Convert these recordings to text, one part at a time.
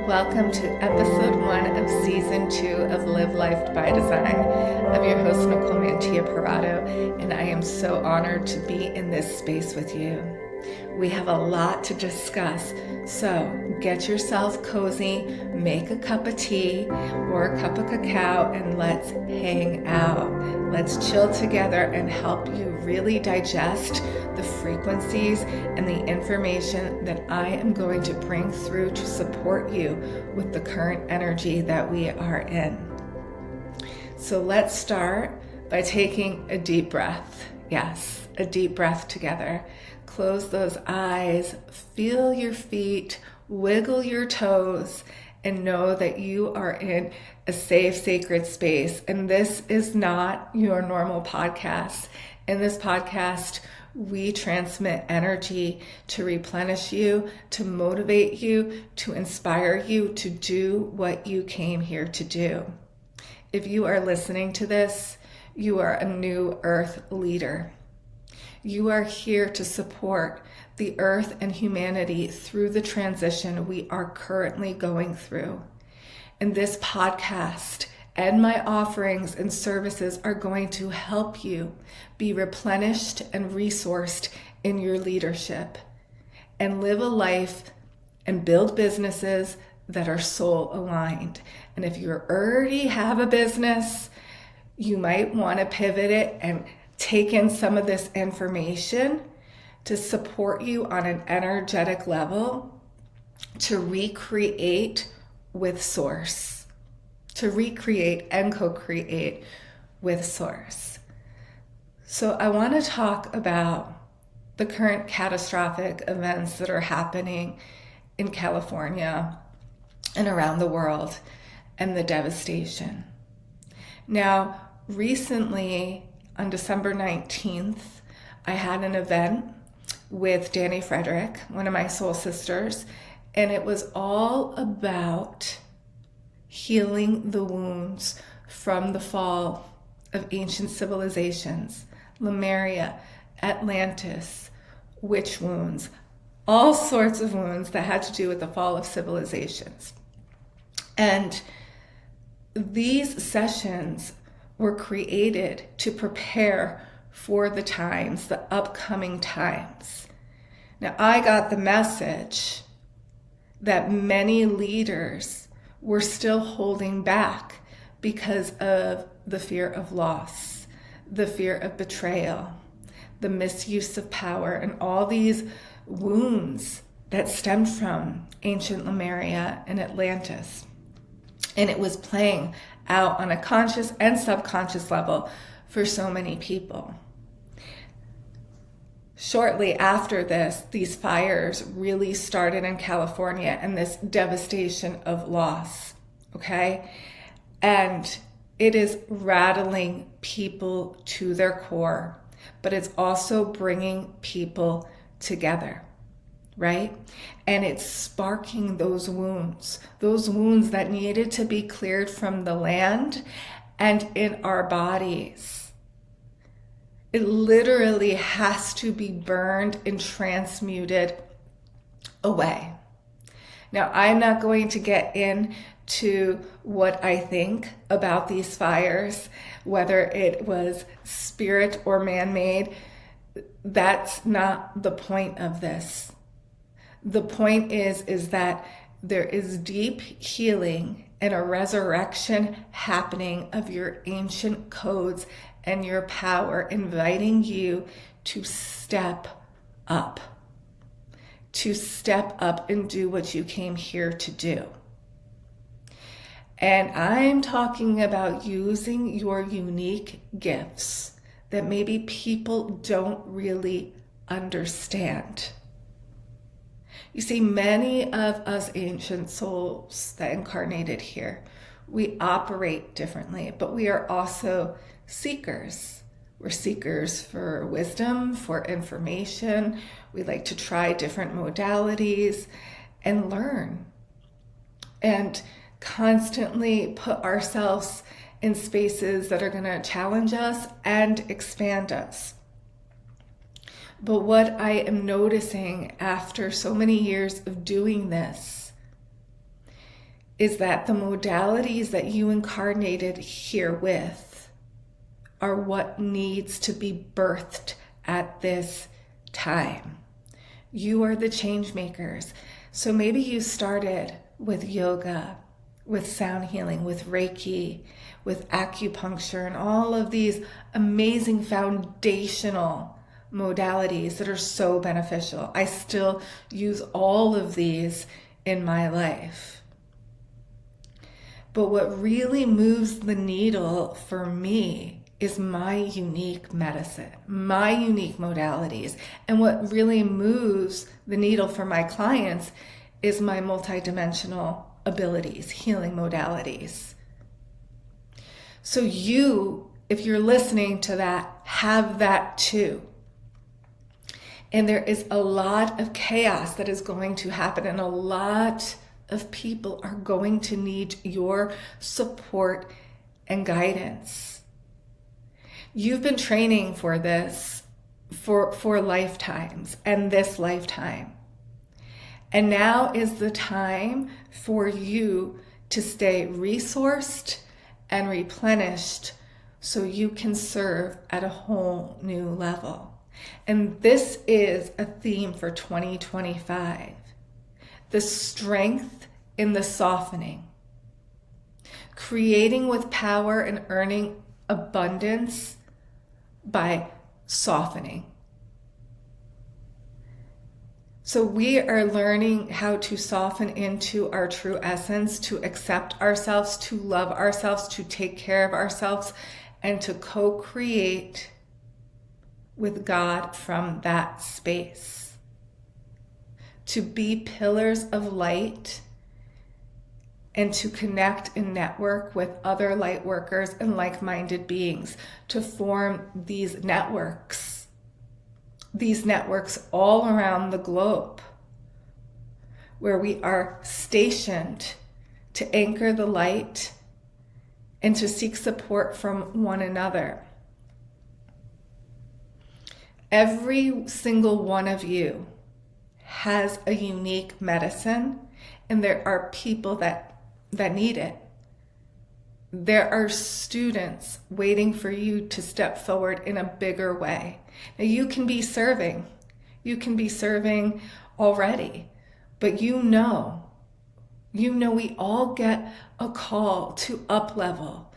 Welcome to episode 1 of season 2 of Live Life by Design. I'm your host, Nicole Mantilla Parado, and I am so honored to be in this space with you. We have a lot to discuss, so get yourself cozy, make a cup of tea or a cup of cacao, and let's hang out. Let's chill together and help you really digest the frequencies and the information that I am going to bring through to support you with the current energy that we are in. So let's start by taking a deep breath. Yes, a deep breath together. Close those eyes, feel your feet, wiggle your toes, and know that you are in a safe, sacred space. And this is not your normal podcast. In this podcast, we transmit energy to replenish you, to motivate you, to inspire you to do what you came here to do. If you are listening to this, you are a new earth leader. You are here to support the earth and humanity through the transition we are currently going through. And this podcast and my offerings and services are going to help you be replenished and resourced in your leadership and live a life and build businesses that are soul aligned. And if you already have a business, you might want to pivot it and take in some of this information to support you on an energetic level to recreate with Source, to recreate and co-create with Source. So I want to talk about the current catastrophic events that are happening in California and around the world and the devastation. Now, recently, on December 19th, I had an event with Dani Frederick, one of my soul sisters, and it was all about healing the wounds from the fall of ancient civilizations, Lemuria, Atlantis, witch wounds, all sorts of wounds that had to do with the fall of civilizations. And these sessions were created to prepare for the times, the upcoming times. Now, I got the message that many leaders were still holding back because of the fear of loss, the fear of betrayal, the misuse of power, and all these wounds that stemmed from ancient Lemuria and Atlantis. And it was playing out on a conscious and subconscious level for so many people. Shortly after this, these fires really started in California and this devastation of loss, okay? And it is rattling people to their core, but it's also bringing people together, right? And it's sparking those wounds that needed to be cleared from the land and in our bodies. It literally has to be burned and transmuted away. Now, I'm not going to get into what I think about these fires, whether it was spirit or man-made. That's not the point of this. The point is that there is deep healing and a resurrection happening of your ancient codes and your power, inviting you to step up and do what you came here to do. And I'm talking about using your unique gifts that maybe people don't really understand. You see, many of us ancient souls that incarnated here, we operate differently, but we are also seekers. We're seekers for wisdom, for information. We like to try different modalities and learn and constantly put ourselves in spaces that are going to challenge us and expand us. But what I am noticing after so many years of doing this is that the modalities that you incarnated here with are what needs to be birthed at this time. You are the change makers. So maybe you started with yoga, with sound healing, with Reiki, with acupuncture, and all of these amazing foundational modalities that are so beneficial. I still use all of these in my life. But what really moves the needle for me is my unique medicine, my unique modalities. And what really moves the needle for my clients is my multidimensional abilities, healing modalities. So you, if you're listening to that, have that too. And there is a lot of chaos that is going to happen, and a lot of people are going to need your support and guidance. You've been training for this for lifetimes, and this lifetime. And now is the time for you to stay resourced and replenished so you can serve at a whole new level. And this is a theme for 2025. The strength in the softening. Creating with power and earning abundance by softening. So we are learning how to soften into our true essence, to accept ourselves, to love ourselves, to take care of ourselves, and to co-create with God from that space. To be pillars of light and to connect and network with other light workers and like-minded beings, to form these networks all around the globe where we are stationed to anchor the light and to seek support from one another. Every single one of you has a unique medicine, and there are people that need it. There are students waiting for you to step forward in a bigger way. Now you can be serving already, but you know we all get a call to up level.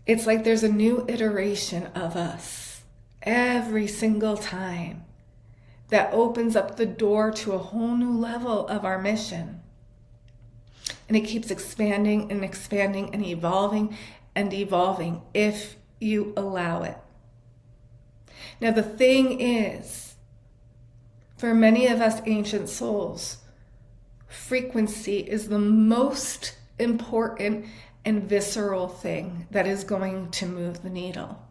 It's like there's a new iteration of us every single time that opens up the door to a whole new level of our mission. And it keeps expanding and expanding and evolving if you allow it. Now the thing is, for many of us ancient souls, frequency is the most important and visceral thing that is going to move the needle,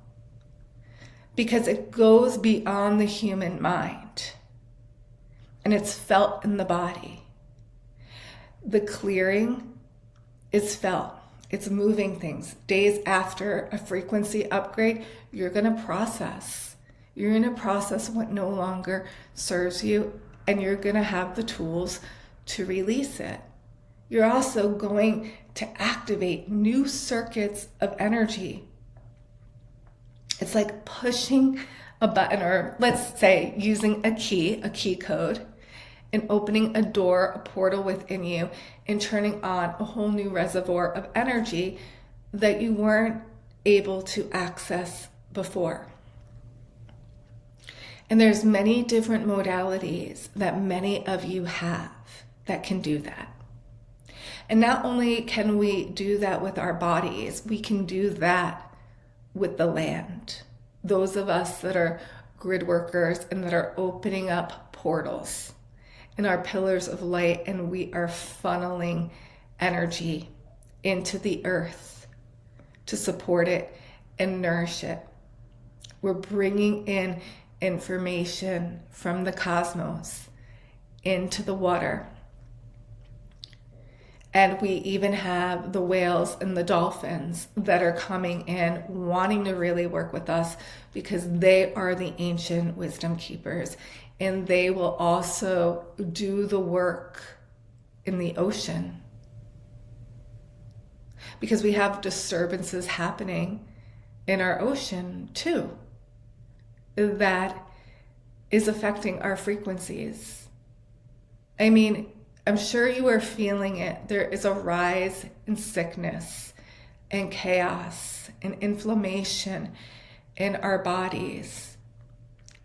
because it goes beyond the human mind and it's felt in the body. The clearing is felt. It's moving things. Days after a frequency upgrade, you're going to process. You're going to process what no longer serves you, and you're going to have the tools to release it. You're also going to activate new circuits of energy. It's like pushing a button, or let's say using a key code, and opening a door, a portal within you, and turning on a whole new reservoir of energy that you weren't able to access before. And there's many different modalities that many of you have that can do that. And not only can we do that with our bodies, we can do that with the land. Those of us that are grid workers and that are opening up portals and our pillars of light, and we are funneling energy into the earth to support it and nourish it. We're bringing in information from the cosmos into the water. And we even have the whales and the dolphins that are coming in, wanting to really work with us, because they are the ancient wisdom keepers. And they will also do the work in the ocean. because we have disturbances happening in our ocean too that is affecting our frequencies. I mean, I'm sure you are feeling it. There is a rise in sickness and chaos and inflammation in our bodies.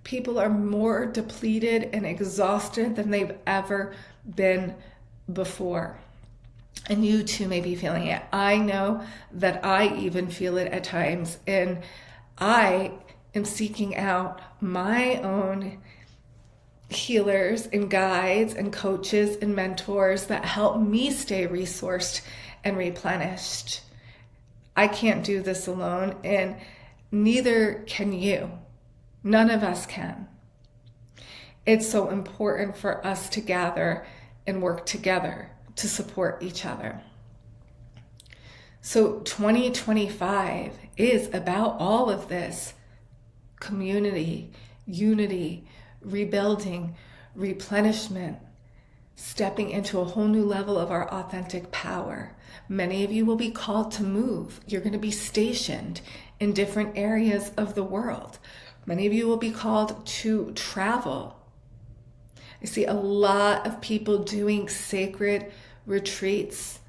People are more depleted and exhausted than they've ever been before. And you too may be feeling it. I know that I even feel it at times. And I am seeking out my own healers and guides and coaches and mentors that help me stay resourced and replenished. I can't do this alone, and neither can you. None of us can. It's so important for us to gather and work together to support each other. So 2025 is about all of this: community, unity, rebuilding, replenishment, stepping into a whole new level of our authentic power. Many of you will be called to move. You're going to be stationed in different areas of the world. Many of you will be called to travel. I see a lot of people doing sacred retreats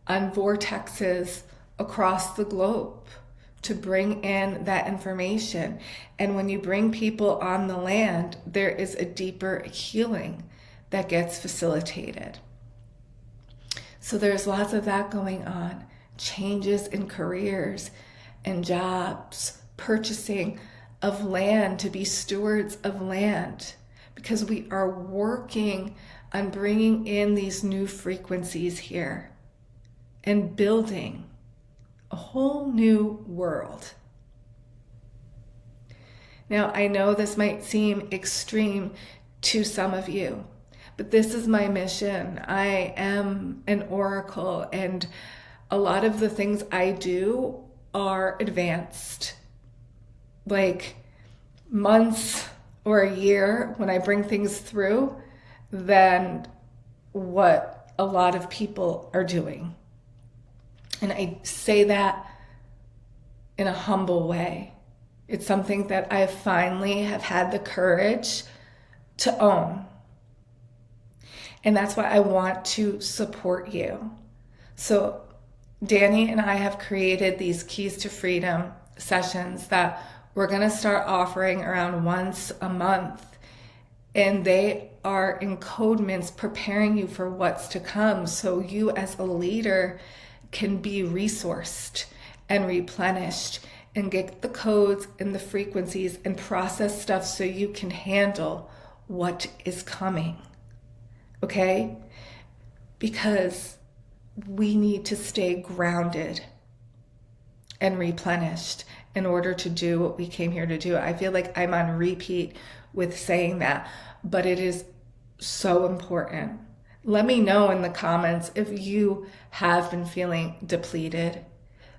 on vortexes across the globe to bring in that information. And when you bring people on the land, there is a deeper healing that gets facilitated. So there's lots of that going on. Changes in careers and jobs, purchasing of land to be stewards of land, because we are working on bringing in these new frequencies here and building a whole new world. Now, I know this might seem extreme to some of you, but this is my mission. I am an oracle, and a lot of the things I do are advanced, like months or a year when I bring things through than what a lot of people are doing. And I say that in a humble way. It's something that I finally have had the courage to own. And that's why I want to support you. So Dani and I have created these Keys to Freedom sessions that we're going to start offering around once a month. And they are encodements preparing you for what's to come, so you as a leader can be resourced and replenished and get the codes and the frequencies and process stuff so you can handle what is coming. Okay? Because we need to stay grounded and replenished in order to do what we came here to do. I feel like I'm on repeat with saying that, but it is so important. Let me know in the comments if you have been feeling depleted,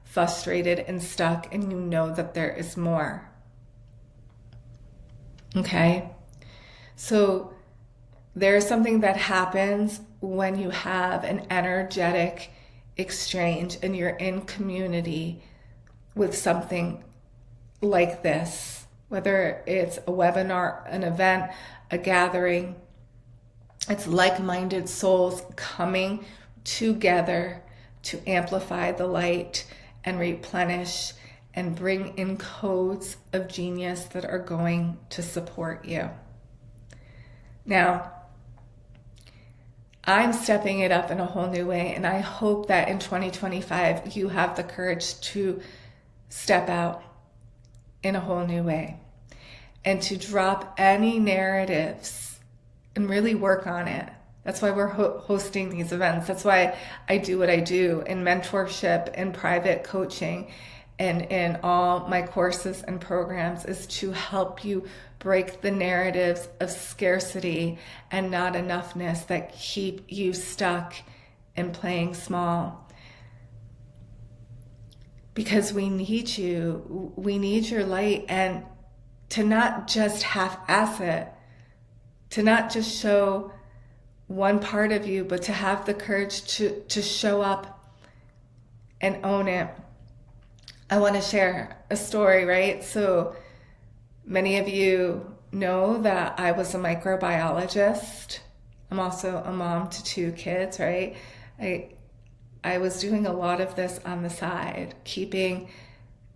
frustrated, and stuck, and you know that there is more. Okay? So there is something that happens when you have an energetic exchange and you're in community with something like this, whether it's a webinar, an event, a gathering. It's like-minded souls coming together to amplify the light and replenish and bring in codes of genius that are going to support you. Now, I'm stepping it up in a whole new way, and I hope that in 2025 you have the courage to step out in a whole new way and to drop any narratives and really work on it. That's why we're hosting these events. That's why I do what I do in mentorship and private coaching and in all my courses and programs, is to help you break the narratives of scarcity and not enoughness that keep you stuck in playing small. Because we need you. We need your light, and to not just half-ass it, to not just show one part of you, but to have the courage to show up and own it. I want to share a story, right? So many of you know that I was a microbiologist. I'm also a mom to 2 kids, right? I was doing a lot of this on the side, keeping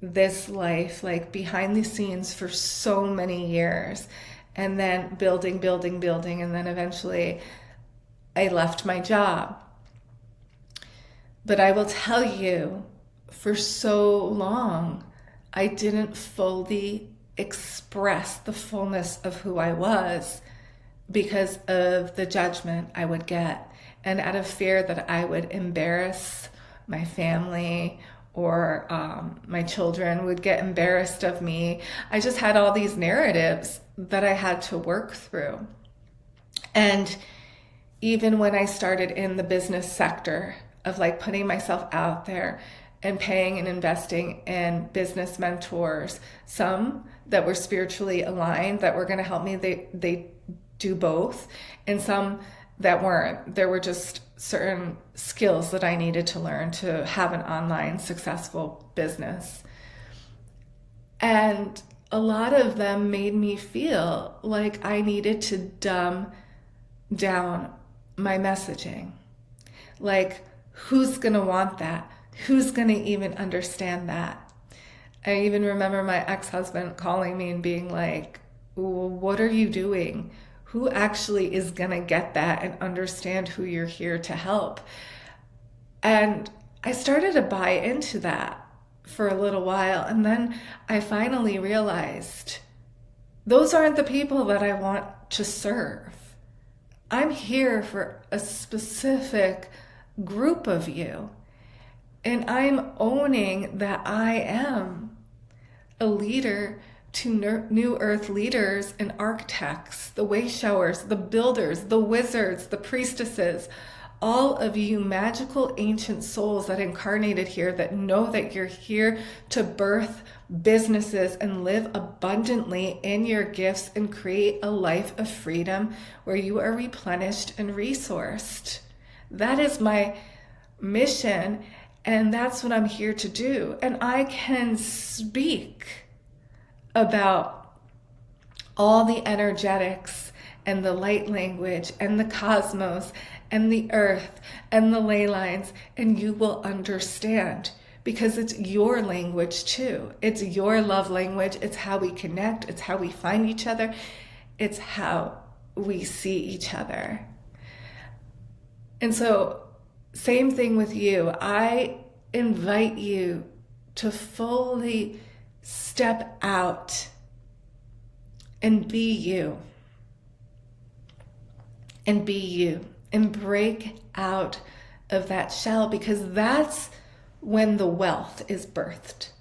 this life like behind the scenes for so many years, and then building, and then eventually I left my job. But I will tell you, for so long, I didn't fully express the fullness of who I was because of the judgment I would get, and out of fear that I would embarrass my family, or my children would get embarrassed of me. I just had all these narratives that I had to work through. And even when I started in the business sector of like putting myself out there and paying and investing in business mentors, some that were spiritually aligned, that were going to help me, they do both, and some that weren't. There were just certain skills that I needed to learn to have an online successful business. And a lot of them made me feel like I needed to dumb down my messaging. Like, who's going to want that? Who's going to even understand that? I even remember my ex-husband calling me and being like, what are you doing? Who actually is going to get that and understand who you're here to help? And I started to buy into that for a little while. And then I finally realized those aren't the people that I want to serve. I'm here for a specific group of you. And I'm owning that I am a leader to new earth leaders and architects, the way showers, the builders, the wizards, the priestesses, all of you magical ancient souls that incarnated here, that know that you're here to birth businesses and live abundantly in your gifts and create a life of freedom where you are replenished and resourced. That is my mission, and that's what I'm here to do. And I can speak about all the energetics and the light language and the cosmos and the earth and the ley lines, and you will understand, because it's your language too. It's your love language. It's how we connect. It's how we find each other. It's how we see each other. And so, same thing with you. I invite you to fully step out and be you. And be you. And break out of that shell, because that's when the wealth is birthed.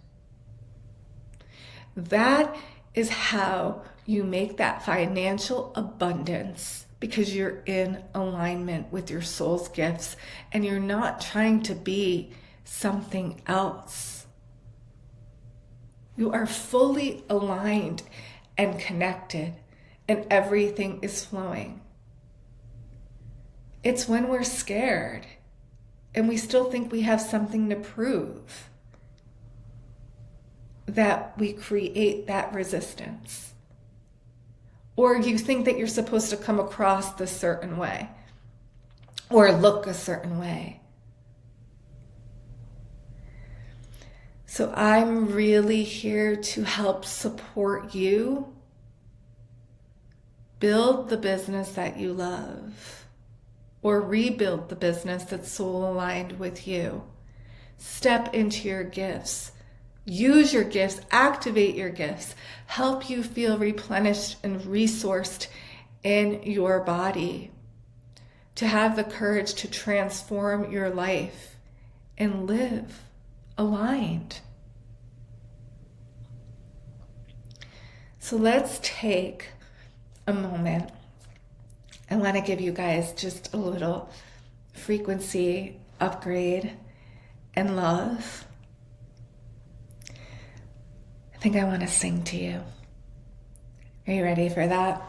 That is how you make that financial abundance, because you're in alignment with your soul's gifts and you're not trying to be something else. You are fully aligned and connected, and everything is flowing. It's when we're scared and we still think we have something to prove that we create that resistance. Or you think that you're supposed to come across this certain way or look a certain way. So I'm really here to help support you build the business that you love, or rebuild the business that's soul aligned with you. Step into your gifts. Use your gifts, activate your gifts, help you feel replenished and resourced in your body, to have the courage to transform your life and live aligned. So let's take a moment. I want to give you guys just a little frequency upgrade and love. I think I want to sing to you. Are you ready for that?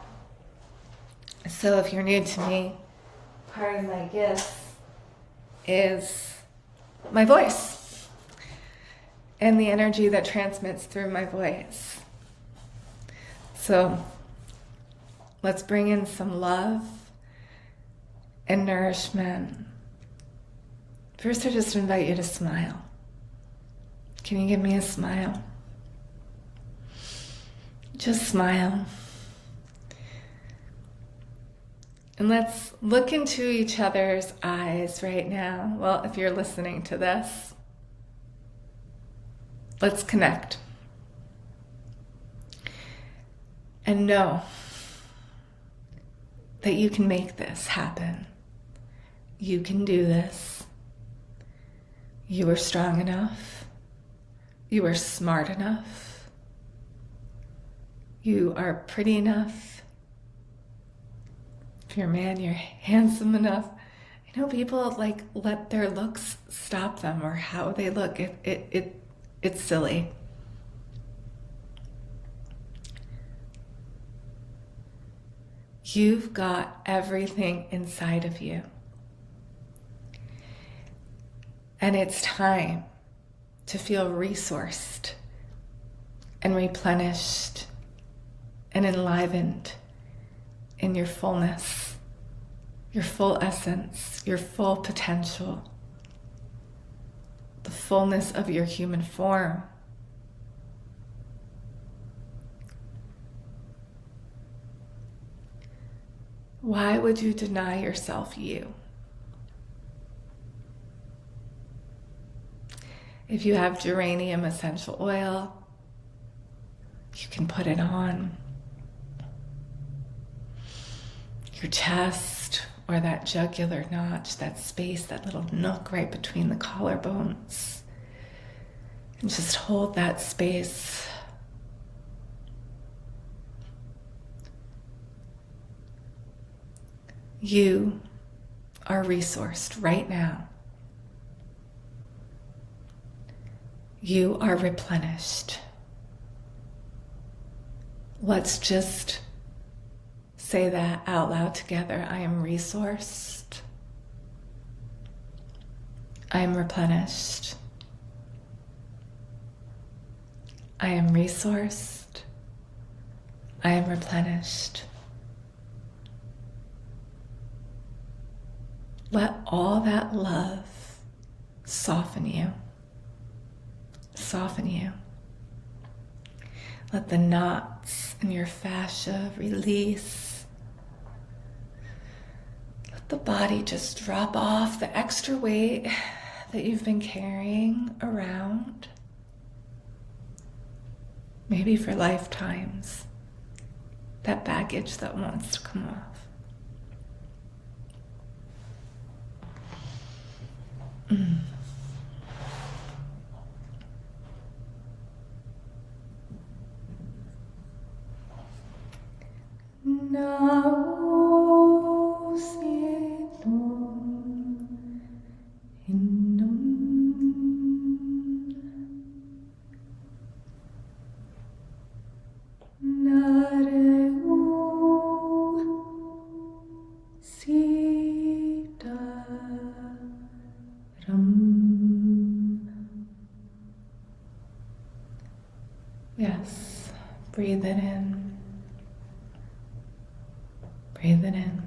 So if you're new to me, part of my gifts is my voice. and the energy that transmits through my voice. So let's bring in some love and nourishment. First, I just invite you to smile. Can you give me a smile? Just smile. And let's look into each other's eyes right now. Well, if you're listening to this, let's connect. And know that you can make this happen. You can do this. You are strong enough. You are smart enough. You are pretty enough. If you're a man, you're handsome enough. I know people like let their looks stop them or how they look. It's silly. You've got everything inside of you. And it's time to feel resourced and replenished and enlivened in your fullness, your full essence, your full potential, the fullness of your human form. Why would you deny yourself you? If you have geranium essential oil, you can put it on your chest or that jugular notch, that space, that little nook right between the collarbones. And just hold that space. You are resourced right now. You are replenished. Let's just say that out loud together. I am resourced. I am replenished. I am resourced. I am replenished. Let all that love soften you. Soften you. Let the knots in your fascia release. Let the body just drop off the extra weight that you've been carrying around, maybe for lifetimes, that baggage that wants to come off. Yes, breathe it in. Breathe it in.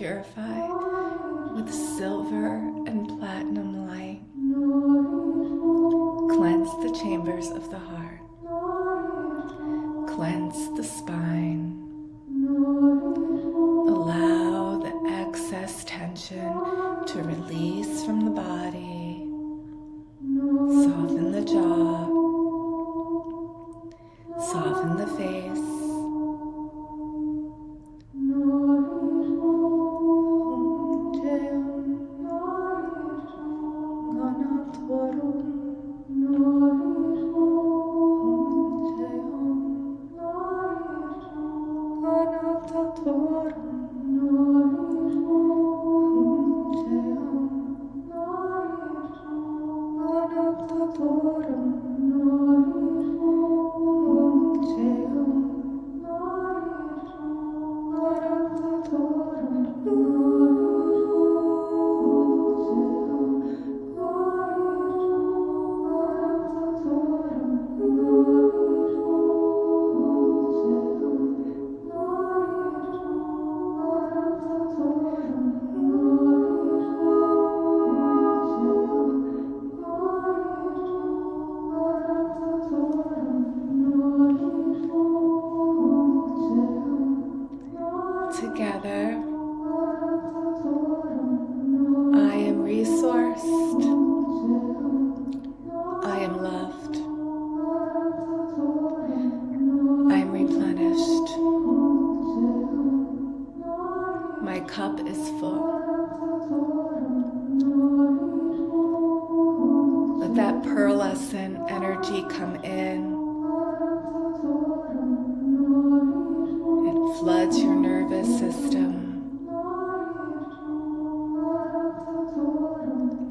purify with silver and platinum light. Cleanse the chambers of the heart. Cleanse the spine. Allow the excess tension to release from the body. Soften the jaw. Soften the face. Together, I am resourced. I am loved. I am replenished. My cup is full. Let that pearlescent energy come in. It floods your nervous system,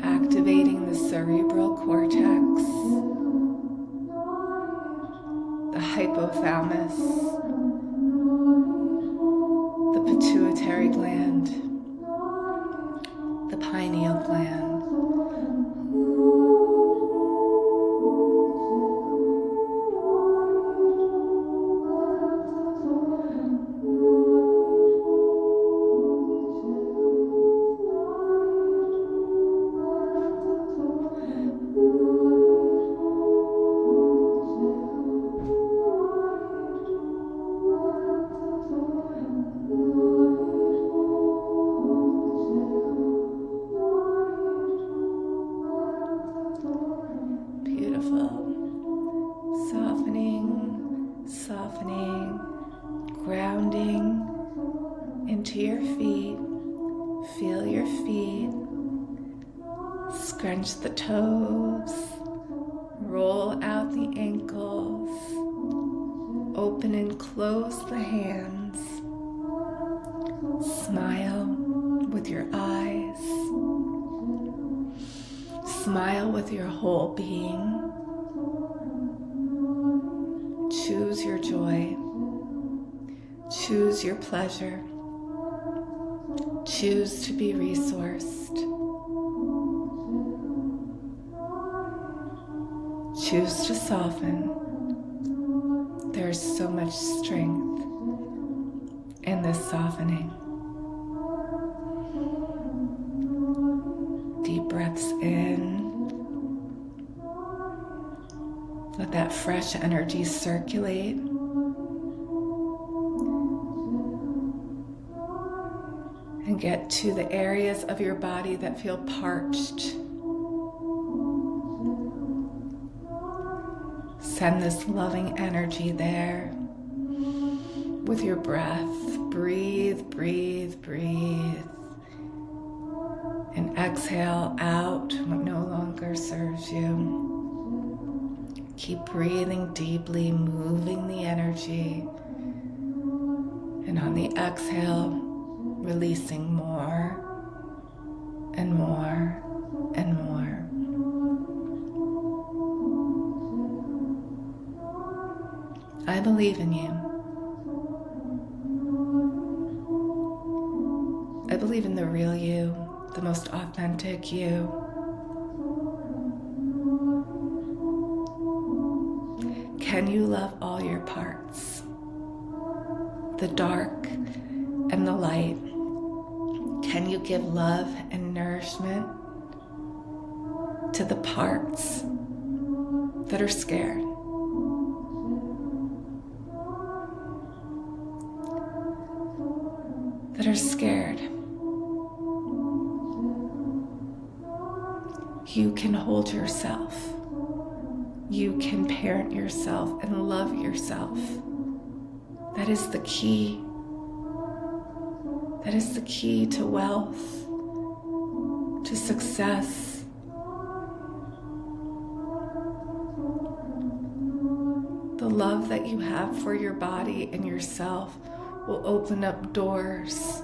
activating the cerebral cortex, the hypothalamus, the pituitary gland, the pineal gland. Softening, grounding into your feet. Feel your feet. Scrunch the toes. Roll out the ankles. Open and close the hands. Smile with your eyes. Smile with your whole being. Choose your joy. Choose your pleasure. Choose to be resourced. Choose to soften. There's so much strength in this softening. Deep breaths in. Let that fresh energy circulate. And get to the areas of your body that feel parched. Send this loving energy there with your breath. Breathe, breathe, breathe. And exhale out what no longer serves you. Keep breathing deeply, moving the energy. And on the exhale, releasing more and more and more. I believe in you. I believe in the real you, the most authentic you. Can you love all your parts? The dark and the light, Can you give love and nourishment to the parts that are scared? That are scared. You can hold yourself. You can parent yourself and love yourself. That is the key. That is the key to wealth, to success. The love that you have for your body and yourself will open up doors.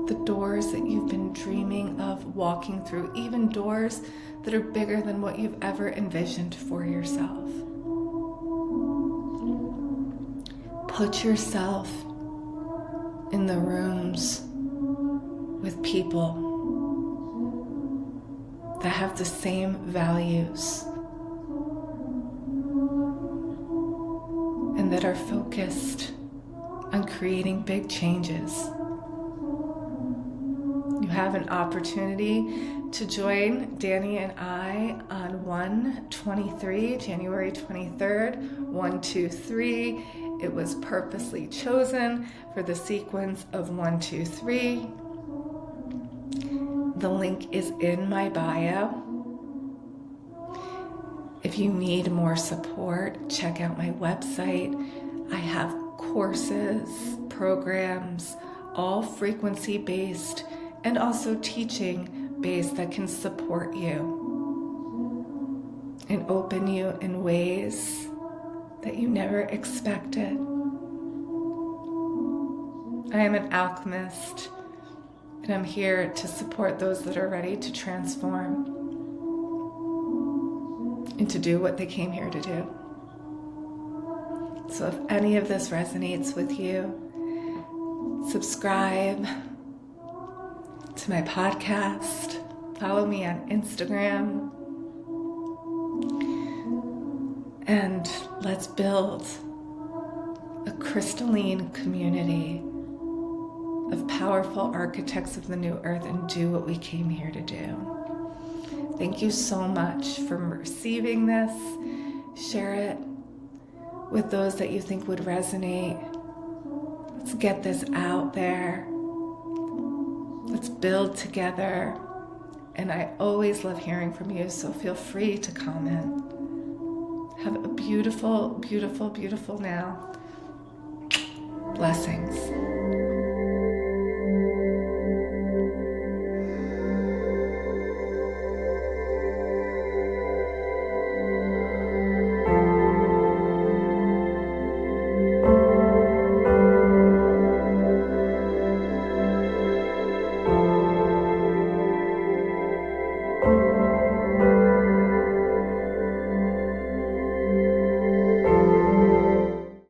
The doors that you've been dreaming of walking through, even doors that are bigger than what you've ever envisioned for yourself. Put yourself in the rooms with people that have the same values and that are focused on creating big changes. You have an opportunity to join Dani and I on 1/23, January 23rd, 123. It was purposely chosen for the sequence of 123. The link is in my bio. If you need more support, check out my website. I have courses, programs, all frequency-based, and also teaching-based that can support you and open you in ways that you never expected. I am an alchemist, and I'm here to support those that are ready to transform and to do what they came here to do. So if any of this resonates with you, subscribe to my podcast, follow me on Instagram, and let's build a crystalline community of powerful architects of the new earth and do what we came here to do. Thank you so much for receiving this. Share it with those that you think would resonate. Let's get this out there. Let's build together. And I always love hearing from you, so feel free to comment. Have a beautiful, beautiful, beautiful now. Blessings.